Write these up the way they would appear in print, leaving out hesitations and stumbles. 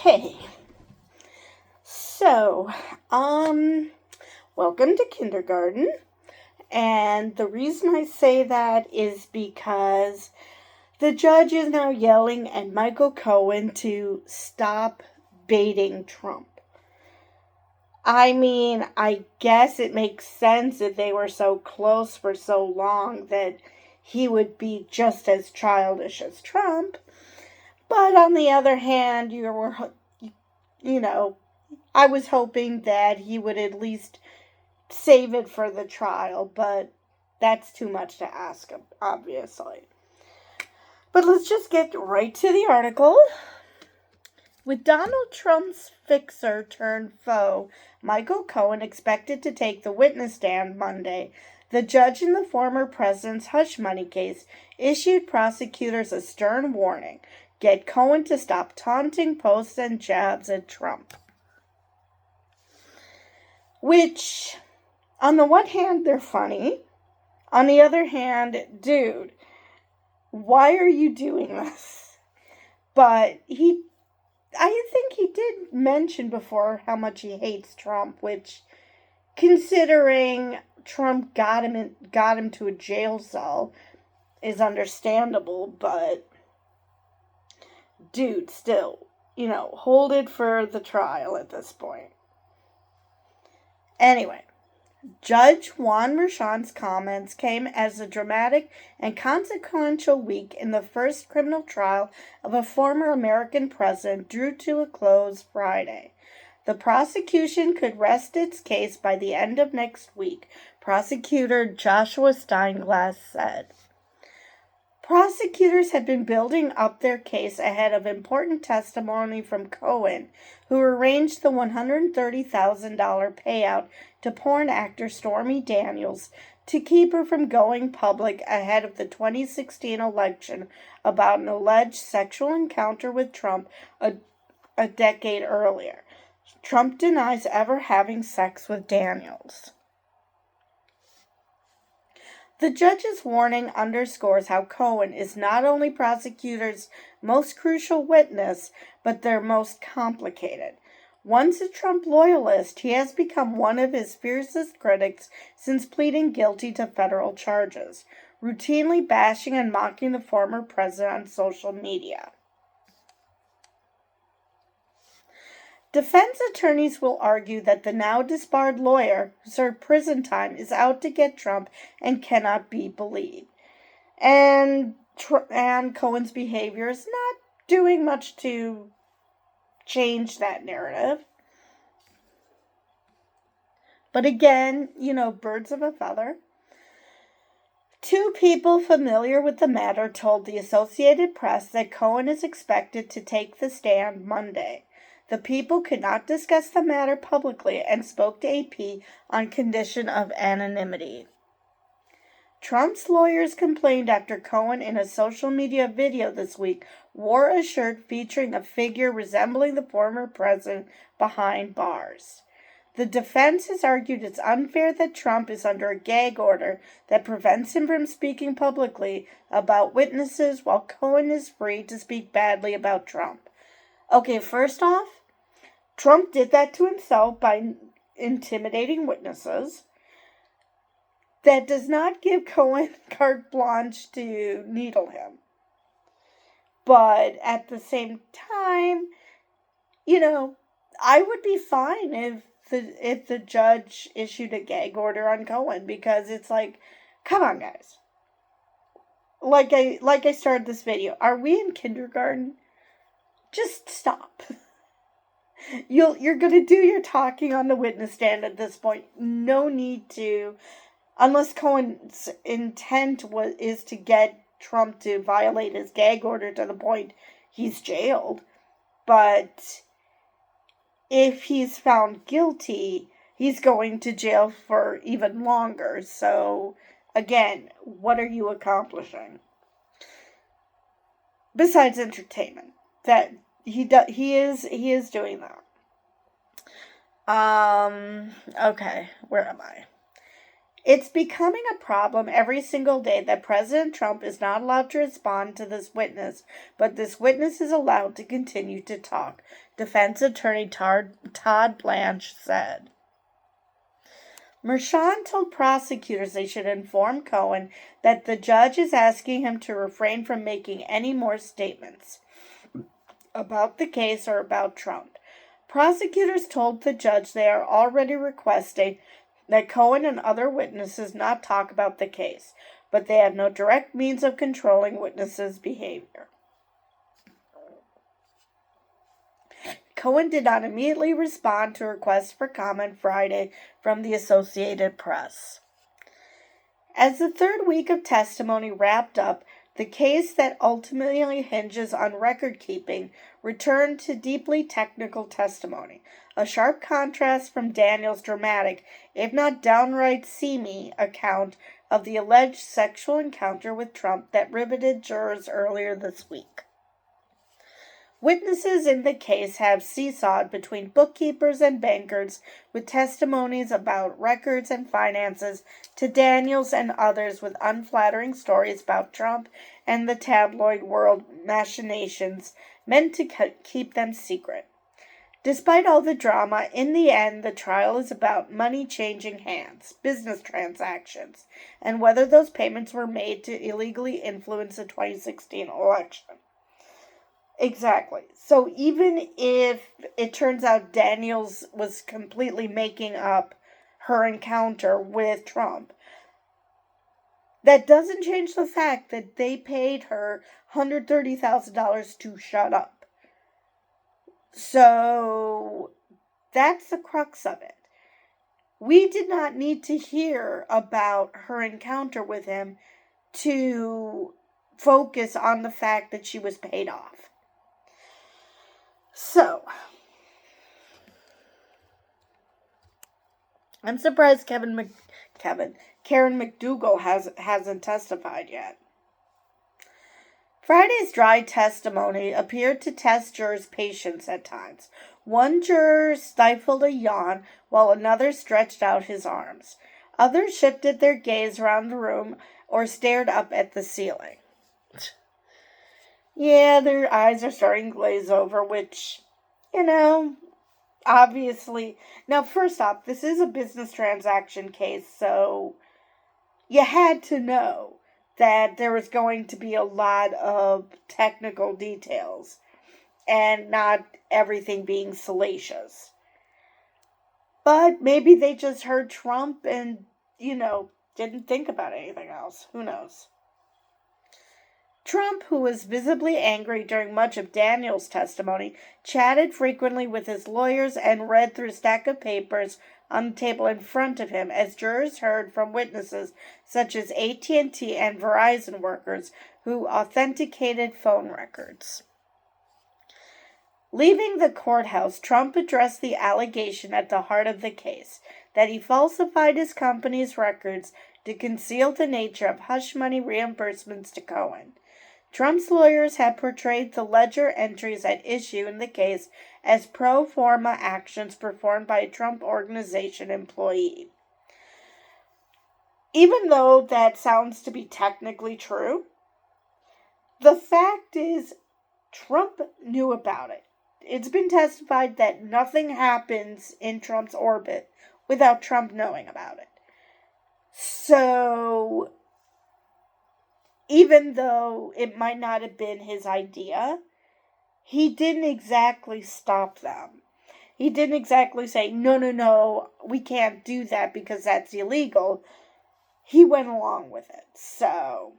Okay. So, welcome to kindergarten. And the reason I say that is because the judge is now yelling at Michael Cohen to stop baiting Trump. I mean, I guess it makes sense if they were so close for so long that he would be just as childish as Trump. But on the other hand, I was hoping that he would at least save it for the trial, but that's too much to ask, obviously. But let's just get right to the article. With Donald Trump's fixer turned foe, Michael Cohen, expected to take the witness stand Monday, the judge in the former president's hush money case issued prosecutors a stern warning: get Cohen to stop taunting, posts, and jabs at Trump. Which, on the one hand, they're funny. On the other hand, dude, why are you doing this? But I think he did mention before how much he hates Trump, which, considering Trump got him to a jail cell, is understandable. But, dude, still, hold it for the trial at this point. Anyway, Judge Juan Merchan's comments came as a dramatic and consequential week in the first criminal trial of a former American president drew to a close Friday. The prosecution could rest its case by the end of next week, prosecutor Joshua Steinglass said. Prosecutors had been building up their case ahead of important testimony from Cohen, who arranged the $130,000 payout to porn actor Stormy Daniels to keep her from going public ahead of the 2016 election about an alleged sexual encounter with Trump a decade earlier. Trump denies ever having sex with Daniels. The judge's warning underscores how Cohen is not only prosecutors' most crucial witness, but their most complicated. Once a Trump loyalist, he has become one of his fiercest critics since pleading guilty to federal charges, routinely bashing and mocking the former president on social media. Defense attorneys will argue that the now disbarred lawyer who served prison time is out to get Trump and cannot be believed. And Cohen's behavior is not doing much to change that narrative. But again, birds of a feather. Two people familiar with the matter told the Associated Press that Cohen is expected to take the stand Monday. The people could not discuss the matter publicly and spoke to AP on condition of anonymity. Trump's lawyers complained after Cohen, in a social media video this week, wore a shirt featuring a figure resembling the former president behind bars. The defense has argued it's unfair that Trump is under a gag order that prevents him from speaking publicly about witnesses while Cohen is free to speak badly about Trump. Okay, first off, Trump did that to himself by intimidating witnesses. That does not give Cohen carte blanche to needle him. But at the same time, I would be fine if the judge issued a gag order on Cohen, because it's like, come on, guys. Like I started this video, are we in kindergarten? Just stop. You're going to do your talking on the witness stand at this point. No need to, unless Cohen's intent is to get Trump to violate his gag order to the point he's jailed. But if he's found guilty, he's going to jail for even longer. So, again, what are you accomplishing? Besides entertainment, that he is doing that. Okay, where am I? It's becoming a problem every single day that President Trump is not allowed to respond to this witness, but this witness is allowed to continue to talk, defense attorney Todd Blanche said. Merchan told prosecutors they should inform Cohen that the judge is asking him to refrain from making any more statements about the case or about Trump. Prosecutors told the judge they are already requesting that Cohen and other witnesses not talk about the case, but they have no direct means of controlling witnesses' behavior. Cohen did not immediately respond to requests for comment Friday from the Associated Press. As the third week of testimony wrapped up, the case that ultimately hinges on record keeping returned to deeply technical testimony, a sharp contrast from Daniels' dramatic, if not downright seamy, account of the alleged sexual encounter with Trump that riveted jurors earlier this week. Witnesses in the case have seesawed between bookkeepers and bankers with testimonies about records and finances to Daniels and others with unflattering stories about Trump and the tabloid world machinations meant to keep them secret. Despite all the drama, in the end, the trial is about money changing hands, business transactions, and whether those payments were made to illegally influence the 2016 election. Exactly. So even if it turns out Daniels was completely making up her encounter with Trump, that doesn't change the fact that they paid her $130,000 to shut up. So that's the crux of it. We did not need to hear about her encounter with him to focus on the fact that she was paid off. So, I'm surprised Karen McDougal hasn't testified yet. Friday's dry testimony appeared to test jurors' patience at times. One juror stifled a yawn while another stretched out his arms. Others shifted their gaze around the room or stared up at the ceiling. Yeah, their eyes are starting to glaze over, which, obviously. Now, first off, this is a business transaction case, so you had to know that there was going to be a lot of technical details and not everything being salacious. But maybe they just heard Trump and, didn't think about anything else. Who knows? Trump, who was visibly angry during much of Daniels' testimony, chatted frequently with his lawyers and read through a stack of papers on the table in front of him as jurors heard from witnesses such as AT&T and Verizon workers who authenticated phone records. Leaving the courthouse, Trump addressed the allegation at the heart of the case, that he falsified his company's records to conceal the nature of hush money reimbursements to Cohen. Trump's lawyers had portrayed the ledger entries at issue in the case as pro forma actions performed by a Trump Organization employee. Even though that sounds to be technically true, the fact is Trump knew about it. It's been testified that nothing happens in Trump's orbit without Trump knowing about it. So, even though it might not have been his idea, he didn't exactly stop them. He didn't exactly say, no, we can't do that because that's illegal. He went along with it. So,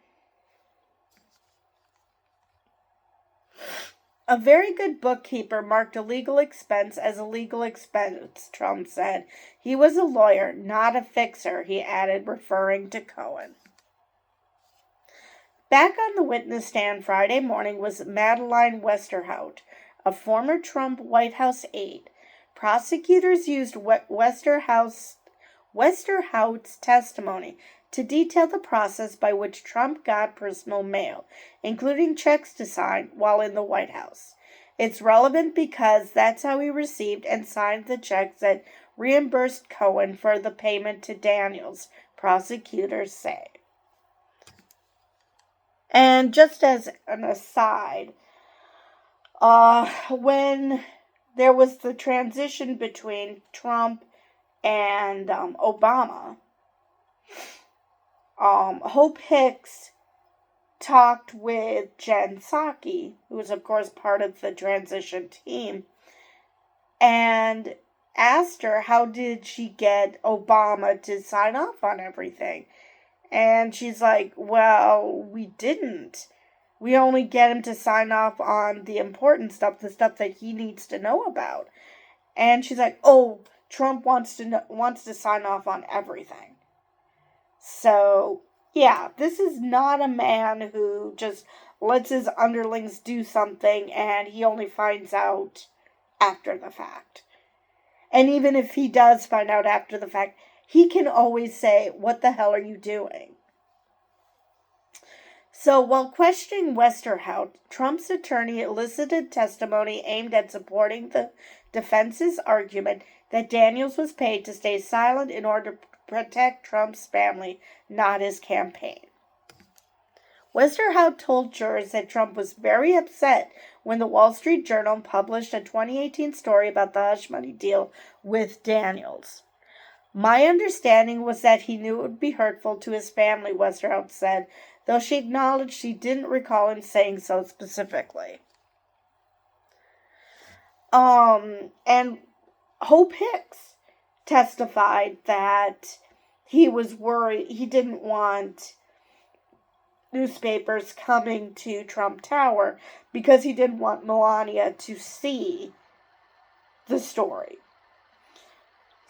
a very good bookkeeper marked a legal expense as a legal expense, Trump said. He was a lawyer, not a fixer, he added, referring to Cohen. Back on the witness stand Friday morning was Madeleine Westerhout, a former Trump White House aide. Prosecutors used Westerhout's testimony to detail the process by which Trump got personal mail, including checks to sign while in the White House. It's relevant because that's how he received and signed the checks that reimbursed Cohen for the payment to Daniels, prosecutors say. And just as an aside, when there was the transition between Trump and Obama, Hope Hicks talked with Jen Psaki, who was, of course, part of the transition team, and asked her how did she get Obama to sign off on everything. And she's like, well, we didn't. We only get him to sign off on the important stuff, the stuff that he needs to know about. And she's like, oh, Trump wants to sign off on everything. So, yeah, this is not a man who just lets his underlings do something and he only finds out after the fact. And even if he does find out after the fact, he can always say, what the hell are you doing? So while questioning Westerhout, Trump's attorney elicited testimony aimed at supporting the defense's argument that Daniels was paid to stay silent in order to protect Trump's family, not his campaign. Westerhout told jurors that Trump was very upset when the Wall Street Journal published a 2018 story about the hush money deal with Daniels. My understanding was that he knew it would be hurtful to his family, Westerhout said, though she acknowledged she didn't recall him saying so specifically. And Hope Hicks testified that he was worried, he didn't want newspapers coming to Trump Tower because he didn't want Melania to see the story.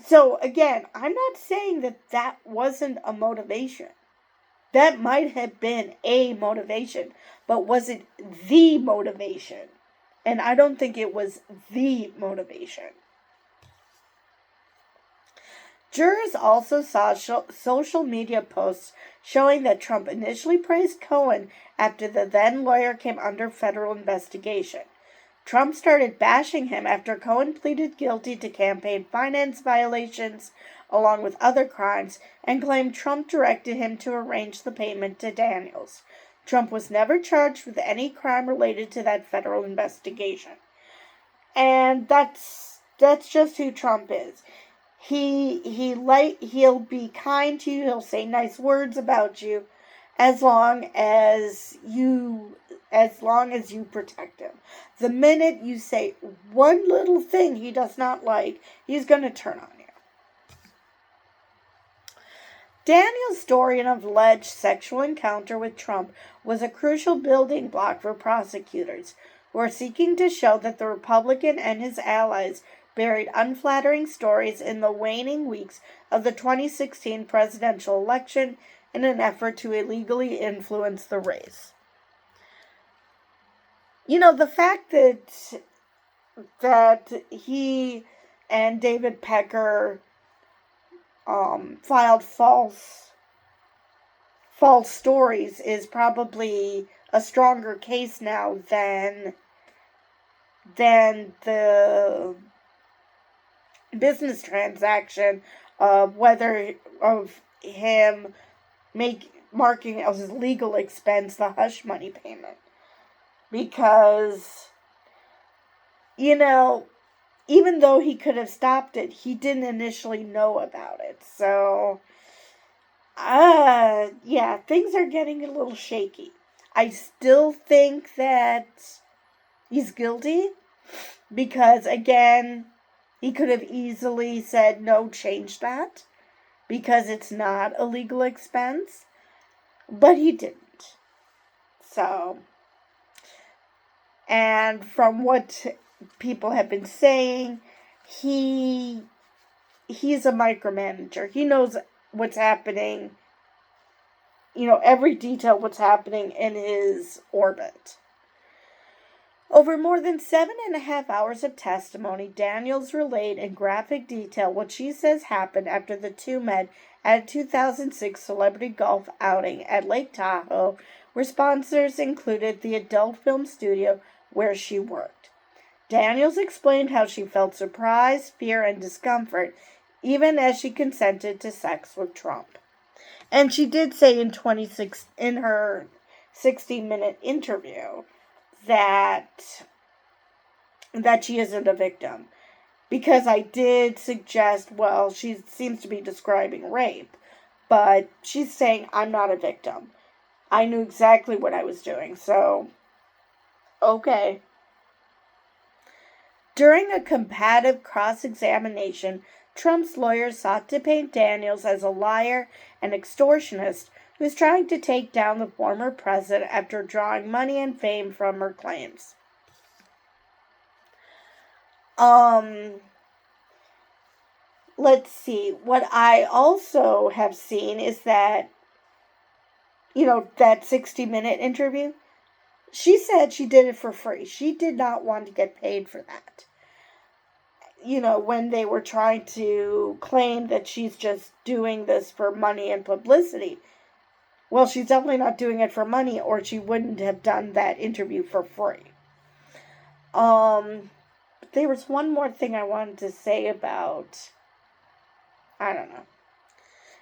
So again, I'm not saying that wasn't a motivation. That might have been a motivation, but was it the motivation? And I don't think it was the motivation. Jurors also saw social media posts showing that Trump initially praised Cohen after the then lawyer came under federal investigation. Trump started bashing him after Cohen pleaded guilty to campaign finance violations along with other crimes and claimed Trump directed him to arrange the payment to Daniels. Trump was never charged with any crime related to that federal investigation. And that's just who Trump is. He'll be kind to you, he'll say nice words about you as long as you protect him. The minute you say one little thing he does not like, he's going to turn on you. Daniel's story of alleged sexual encounter with Trump was a crucial building block for prosecutors who are seeking to show that the Republican and his allies buried unflattering stories in the waning weeks of the 2016 presidential election in an effort to illegally influence the race. You know, the fact that he and David Pecker filed false stories is probably a stronger case now than the business transaction of him marking as his legal expense the hush money payment. Because, you know, even though he could have stopped it, he didn't initially know about it. So, yeah, things are getting a little shaky. I still think that he's guilty because, again, he could have easily said, no, change that because it's not a legal expense, but he didn't. So, and from what people have been saying, he's a micromanager. He knows what's happening, every detail what's happening in his orbit. Over more than 7.5 hours of testimony, Daniels relayed in graphic detail what she says happened after the two met at a 2006 celebrity golf outing at Lake Tahoe, where sponsors included the adult film studio where she worked. Daniels explained how she felt surprise, fear, and discomfort, even as she consented to sex with Trump. And she did say in her 60-minute interview that she isn't a victim. Because I did suggest, well, she seems to be describing rape, but she's saying I'm not a victim. I knew exactly what I was doing, so okay. During a combative cross-examination, Trump's lawyers sought to paint Daniels as a liar and extortionist who was trying to take down the former president after drawing money and fame from her claims. Let's see. What I also have seen is that, that 60-minute interview, she said she did it for free. She did not want to get paid for that. When they were trying to claim that she's just doing this for money and publicity. Well, she's definitely not doing it for money, or she wouldn't have done that interview for free. There was one more thing I wanted to say about, I don't know.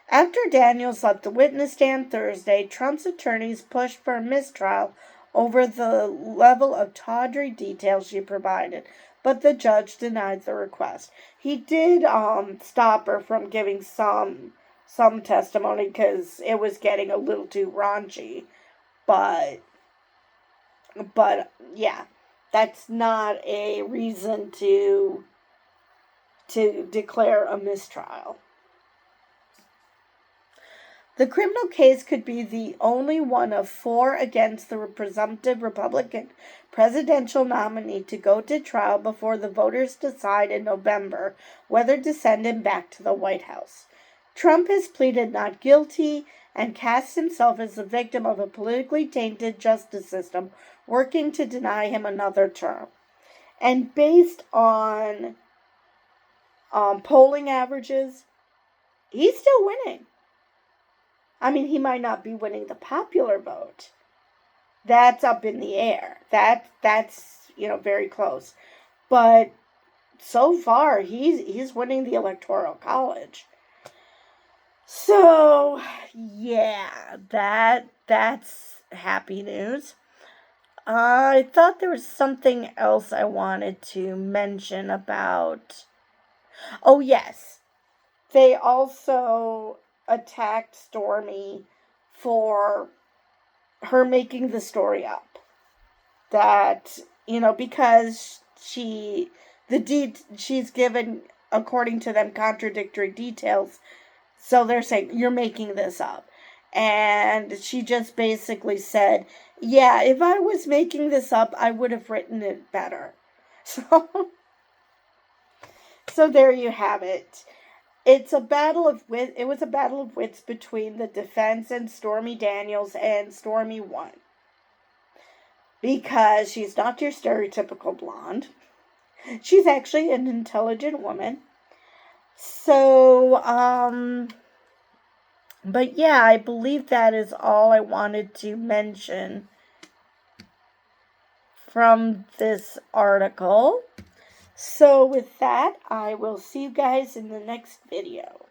After Daniels left the witness stand Thursday, Trump's attorneys pushed for a mistrial over the level of tawdry details she provided, but the judge denied the request. He did stop her from giving some testimony because it was getting a little too raunchy, but yeah, that's not a reason to declare a mistrial. The criminal case could be the only one of 4 against the presumptive Republican presidential nominee to go to trial before the voters decide in November whether to send him back to the White House. Trump has pleaded not guilty and casts himself as the victim of a politically tainted justice system working to deny him another term. And based on polling averages, he's still winning. I mean, he might not be winning the popular vote. That's up in the air. That's very close. But so far, he's winning the Electoral College. So, yeah, that's happy news. I thought there was something else I wanted to mention about. Oh, yes. They also attacked Stormy for her making the story up. That, because she's given, according to them, contradictory details. So they're saying, you're making this up. And she just basically said, yeah, if I was making this up, I would have written it better. So there you have it. It was a battle of wits between the defense and Stormy Daniels, and Stormy won. Because she's not your stereotypical blonde. She's actually an intelligent woman. So, but yeah, I believe that is all I wanted to mention from this article. So with that, I will see you guys in the next video.